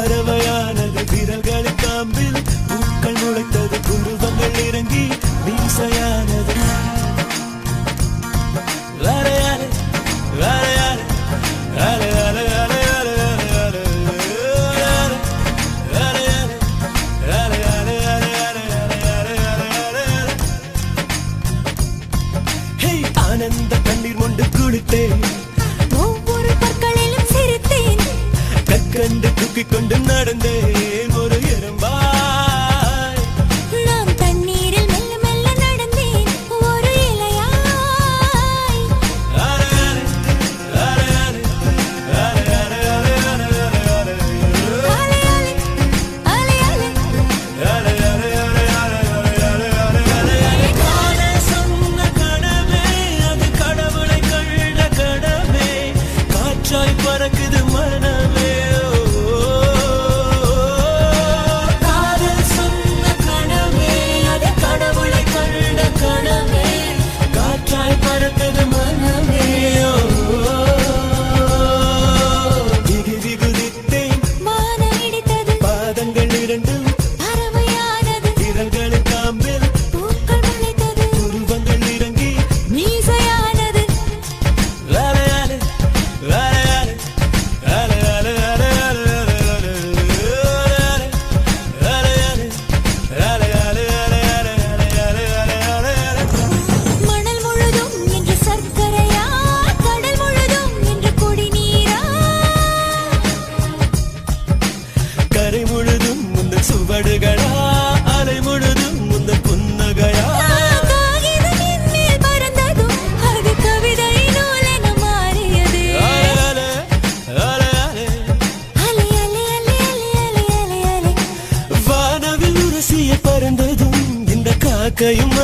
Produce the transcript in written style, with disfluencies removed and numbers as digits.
பறவையானது விரல்களின் காம்பில் பூக்கள் முளைத்தது புருவங்கள் இறங்கி மீசையானது ஆனந்த கண்ணீர் கொண்டு குளித்தேன் ஒவ்வொரு பற்களிலும் சிரித்தேன் கற்கண்டு தூக்கிக் கொண்டு நடந்தேன் ஒரு எறும்பாய் நான் தண்ணீரில் மெல்ல மெல்ல நடந்தேன் ஒரு இலையாய் பறக்குது மனமே காதல் சொன்ன கனவே அது கடவுளை கண்ட கனவே காற்றாய் பறக்குது மனமே திகுதித்தேன் வானம் இடித்தது பாதங்கள் இரண்டும் பறவையானது விரல்களின் காம்பில் பூக்கள் முளைத்தது உருவங்கள் இறங்கி மீசையானது மணல் முழுதும் என்று சர்க்கரையா கடல் முழுதும் என்று குடிநீரா கரை முழுதும் முந்தன் சுவடுகளா அலை முழுதும் முந்தன் புன்னகையா காகிதம் என்மேல் பறந்ததும் அது கவிதை நூலென மாறியது அலை அலை அலை அலை அலை அலை அலை அலை வானவில் உரசிய பறந்ததும் இந்த காக்கையும்